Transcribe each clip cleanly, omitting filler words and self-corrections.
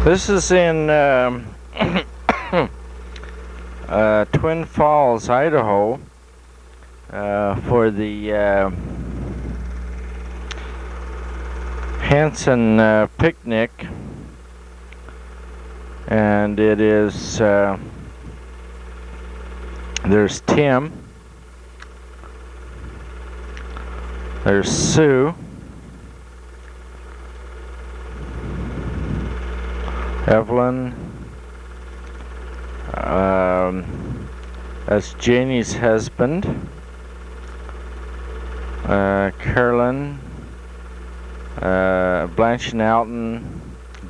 This is in Twin Falls, Idaho, for the Hanson picnic, and it is there's Tim, there's Sue, Evelyn, that's Janie's husband, Carolyn, Blanche and Alton,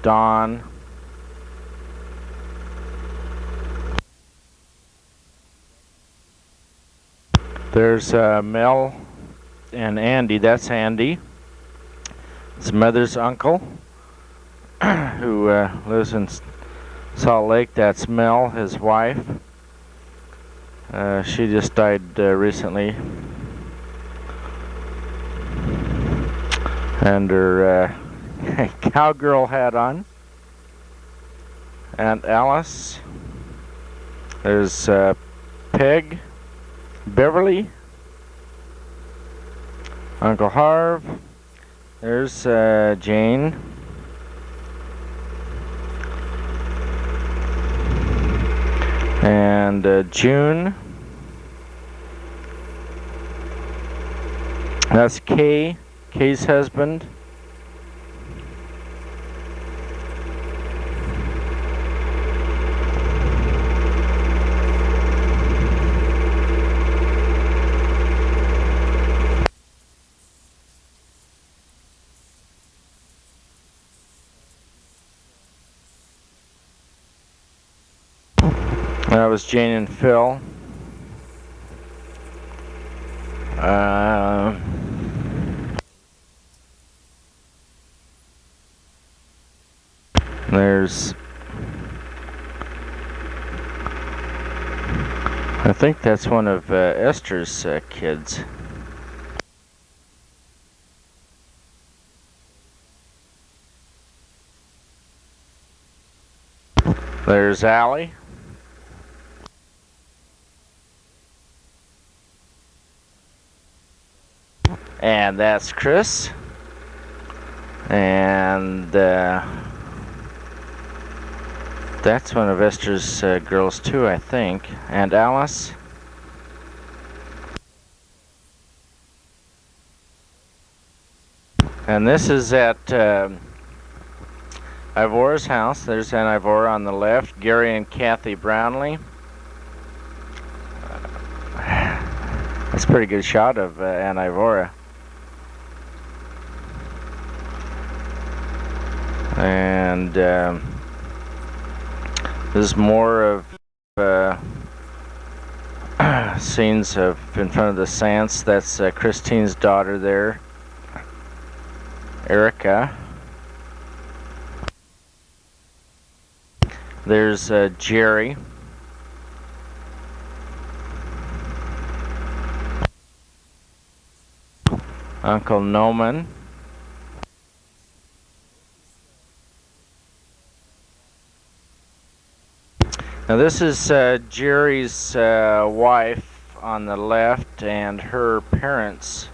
Dawn, there's Mel and Andy. That's Andy, his mother's uncle, who lives in Salt Lake. That's Mel, his wife. She just died recently, and her cowgirl hat on. Aunt Alice. There's Peg, Beverly, Uncle Harv. There's Jane. And June. That's Kay, Kay's husband. That was Jane and Phil. There's, I think that's one of Esther's kids. There's Allie. And that's Chris. And that's one of Esther's girls too, I think. And Alice. And this is at Ivora's house. There's Aunt Ivora on the left. Gary and Kathy Brownlee. That's a pretty good shot of Aunt Ivora. And there's more of scenes of in front of the Sants. That's Christine's daughter there, Erica. There's Jerry. Uncle Noman. Now this is Jerry's wife on the left and her parents.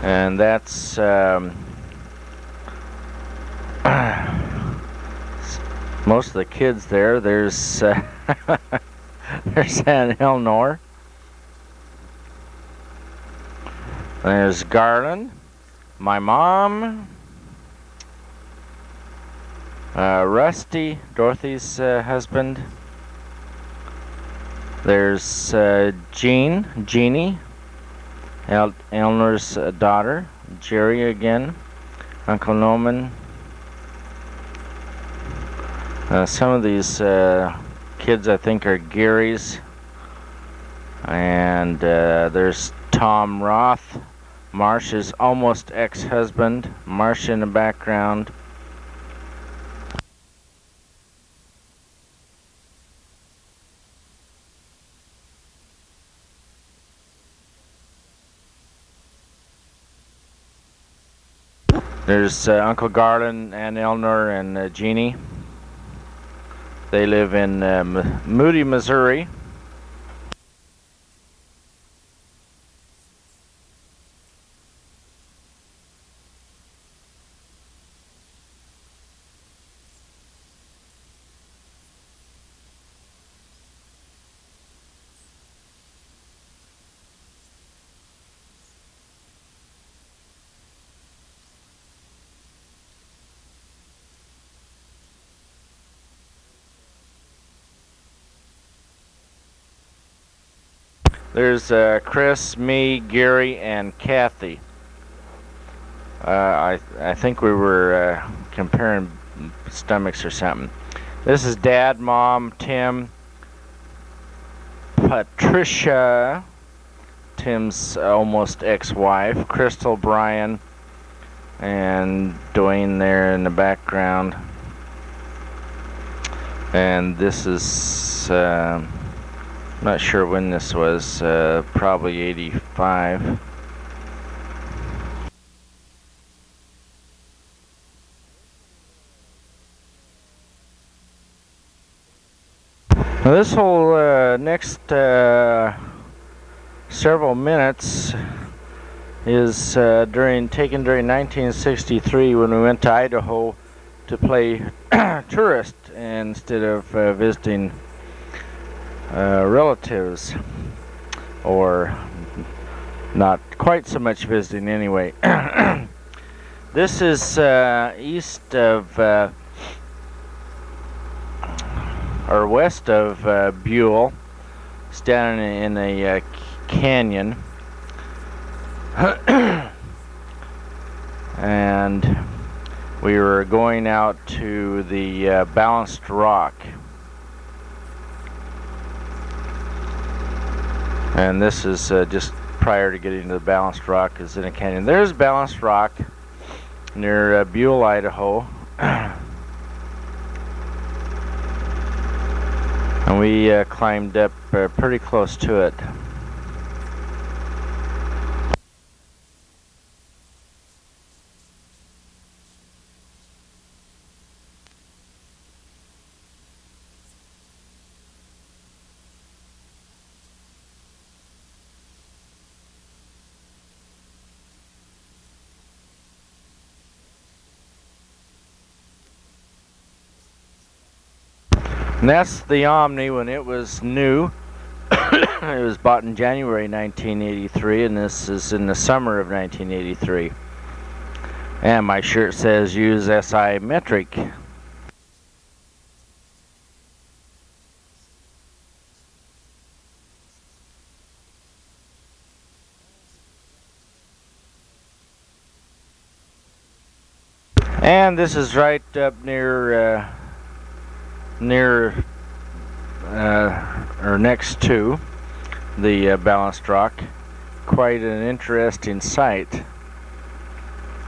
And that's most of the kids there. There's there's Aunt Eleanor. There's Garland, my mom, Rusty, Dorothy's husband. There's Jeannie, Eleanor's daughter, Jerry again, Uncle Noman. Some of these kids I think are Gary's. And there's Tom Roth, Marsh's almost ex-husband. Marsh in the background. There's Uncle Garland and Eleanor and Jeannie. They live in Moody, Missouri. There's Chris, me, Gary, and Kathy. I think we were comparing stomachs or something. This is Dad, Mom, Tim, Patricia, Tim's almost ex-wife, Crystal, Brian, and Dwayne there in the background. And this is not sure when this was, probably 85. Now this whole next several minutes is taken during 1963 when we went to Idaho to play tourist instead of visiting relatives, or not quite so much visiting anyway. This is east of or west of Buell. It's down in a canyon. And we were going out to the Balanced Rock. And this is just prior to getting to the Balanced Rock, is in a canyon. There's Balanced Rock near Buell, Idaho. And we climbed up pretty close to it. And that's the Omni when it was new. It was bought in January 1983, and this is in the summer of 1983. And my shirt says use SI metric. And this is right up near or next to the Balanced Rock. Quite an interesting sight.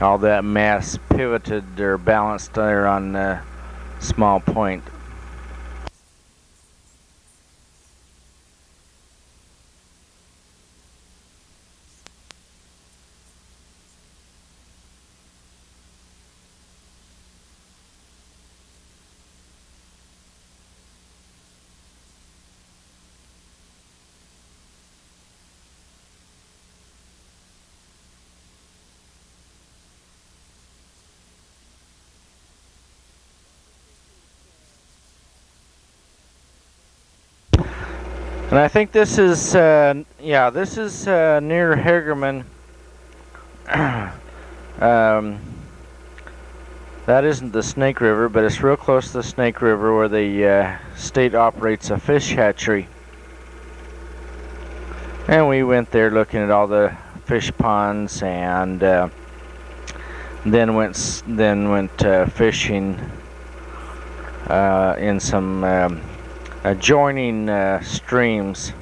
All that mass pivoted or balanced there on a small point. And I think this is, yeah, this is near Hagerman. That isn't the Snake River, but it's real close to the Snake River, where the state operates a fish hatchery. And we went there looking at all the fish ponds, and then went fishing in some adjoining streams.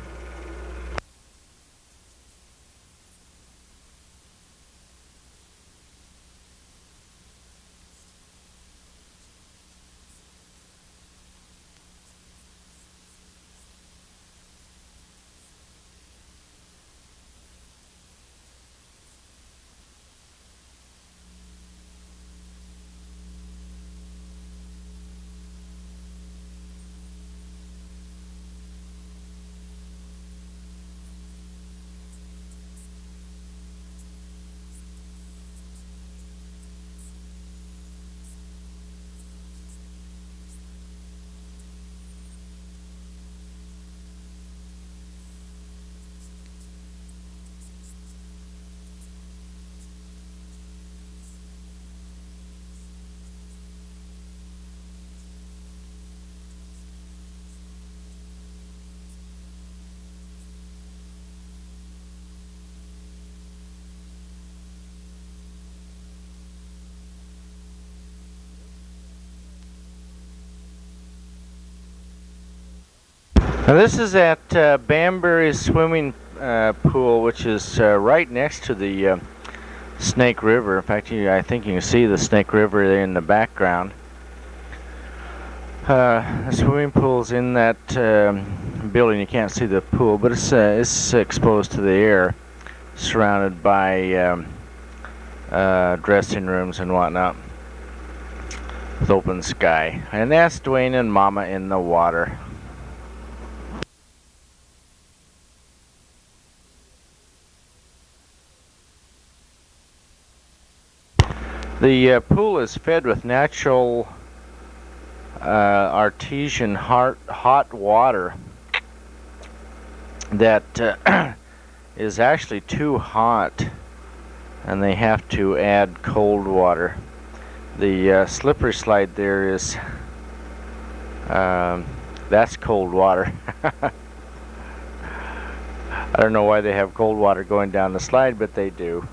Now this is at Banbury Swimming Pool, which is right next to the Snake River. In fact, I think you can see the Snake River there in the background. The swimming pool's in that building. You can't see the pool, but it's exposed to the air, surrounded by dressing rooms and whatnot, with open sky. And that's Dwayne and Mama in the water. The pool is fed with natural artesian hot water that is actually too hot, and they have to add cold water. The slippery slide there is that's cold water. I don't know why they have cold water going down the slide, but they do.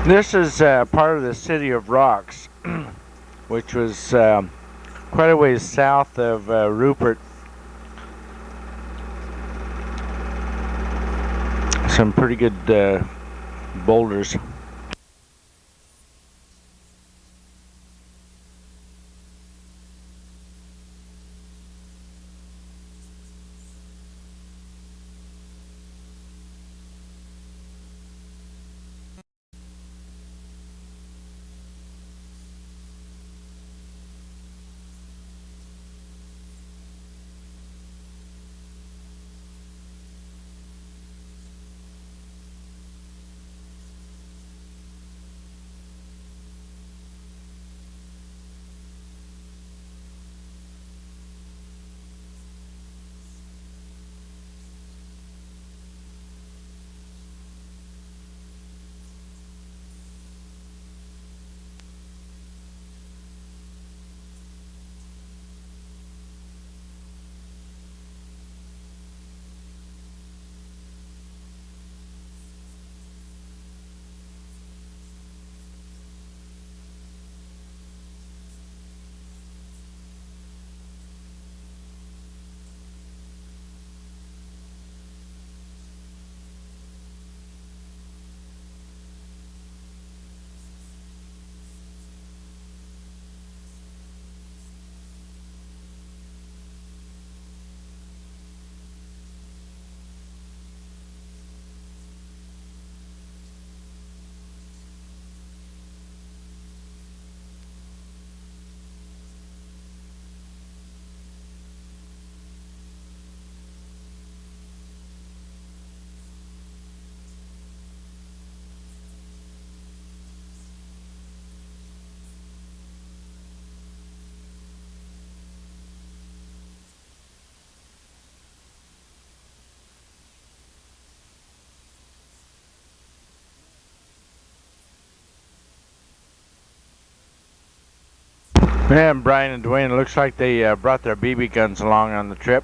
This is part of the City of Rocks, which was quite a ways south of Rupert. Some pretty good boulders. Yeah, Brian and Dwayne, it looks like they brought their BB guns along on the trip.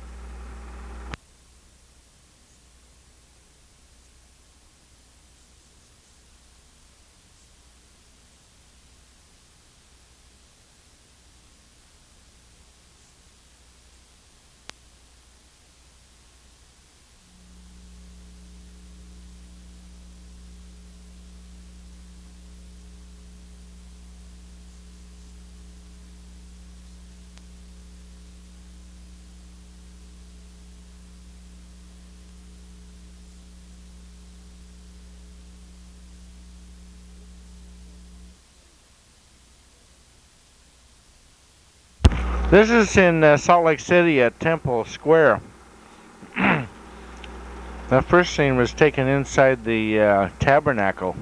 This is in Salt Lake City at Temple Square. The first scene was taken inside the tabernacle,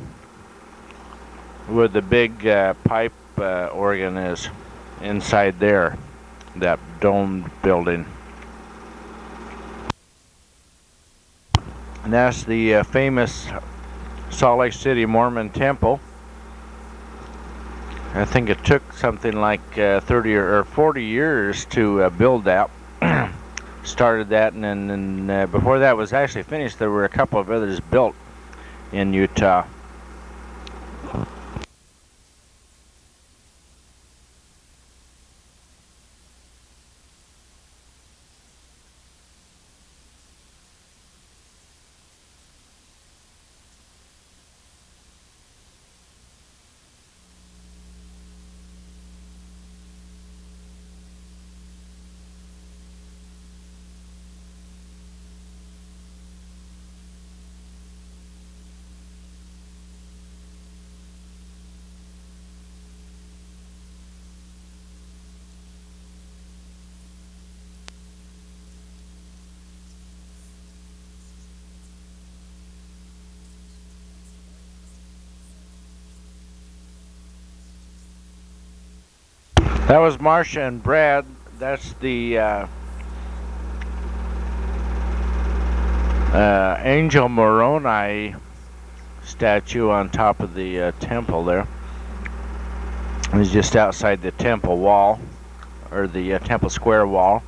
where the big pipe organ is, inside there, that domed building. And that's the famous Salt Lake City Mormon Temple. I think it took something like 30 or 40 years to build that. Started that, and then before that was actually finished, there were a couple of others built in Utah. That was Marcia and Brad. That's the Angel Moroni statue on top of the temple there. It's just outside the temple wall, or the temple square wall.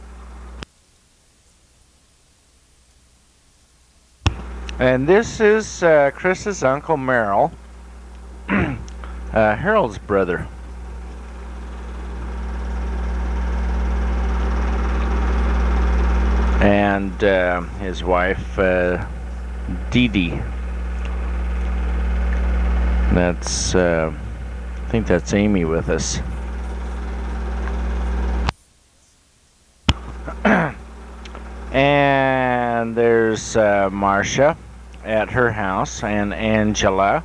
And this is Chris's Uncle Merrill, Harold's brother. And his wife, Dee Dee. That's, I think that's Amy with us. And there's Marcia at her house, and Angela.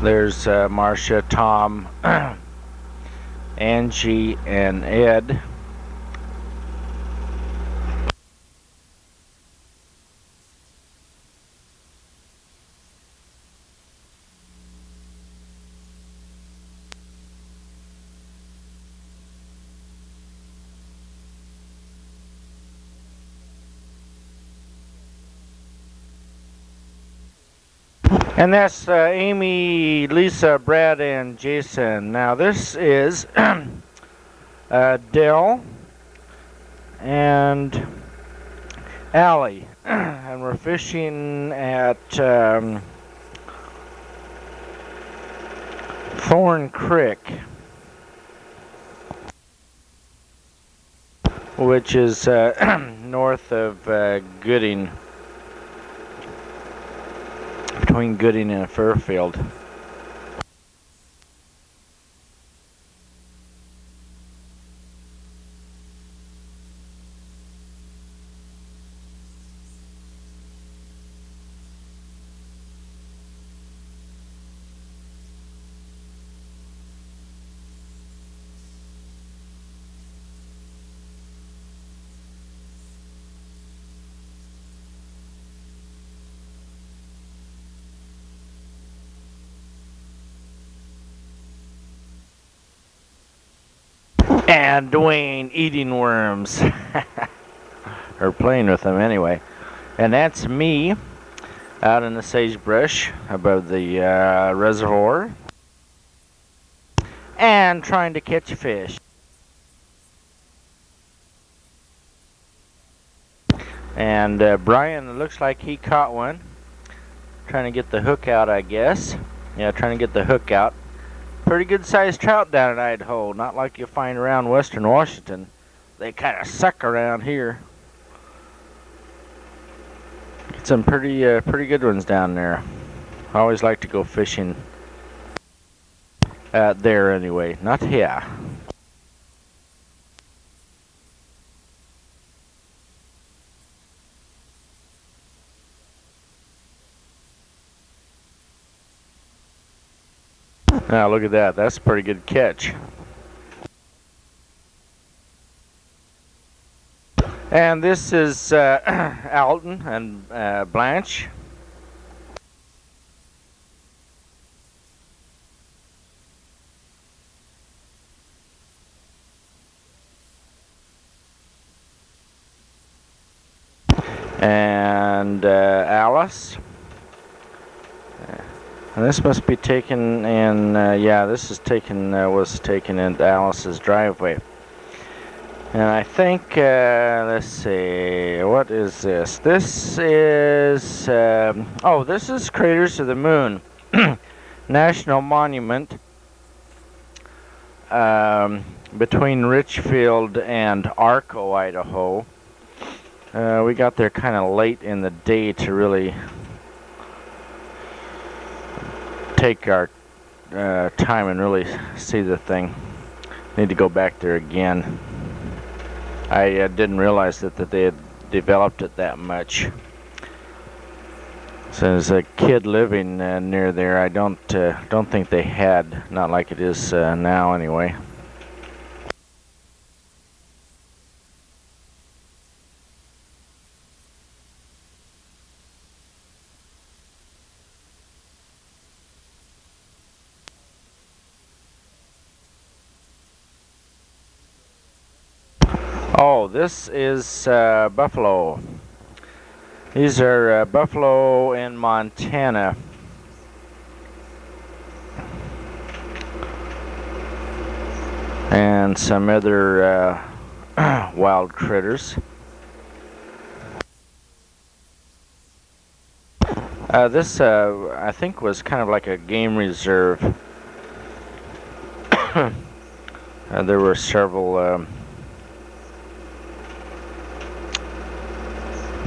There's Marcia, Tom, Angie, and Ed. And that's Amy, Lisa, Brad, and Jason. Now this is Dell and Allie, and we're fishing at Thorn Creek, which is north of Gooding, between Gooding and Fairfield. And Dwayne eating worms. Or playing with them anyway. And that's me out in the sagebrush above the reservoir and trying to catch a fish. And Brian, it looks like he caught one. Trying to get the hook out, I guess. Yeah, trying to get the hook out. Pretty good sized trout down in Idaho, not like you find around western Washington. They kind of suck around here. Get some pretty good ones down there. I always like to go fishing there anyway, not here. Now look at that. That's a pretty good catch. And this is Alton and Blanche. And Alice. And this must be taken in, yeah, this is taken, was taken in Alice's driveway. And I think, let's see, what is this? This is, oh, this is Craters of the Moon National Monument between Richfield and Arco, Idaho. We got there kind of late in the day to really take our time and really see the thing. Need to go back there again. I didn't realize that they had developed it that much. So as a kid living near there, I don't think they had, not like it is now anyway. Oh, this is buffalo. These are buffalo in Montana. And some other wild critters. This, I think, was kind of like a game reserve. There were several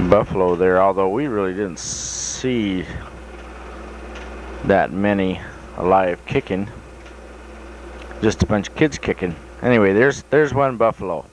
buffalo there, although we really didn't see that many alive kicking. Just a bunch of kids kicking. Anyway, there's one buffalo.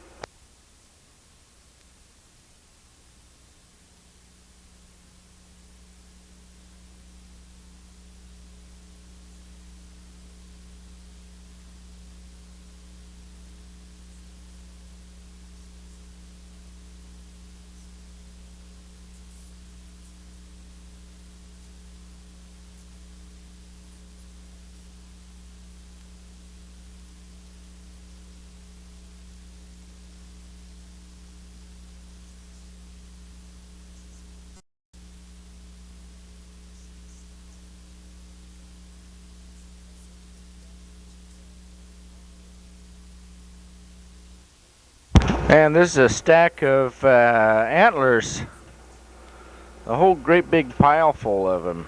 And this is a stack of antlers. A whole great big pile full of them.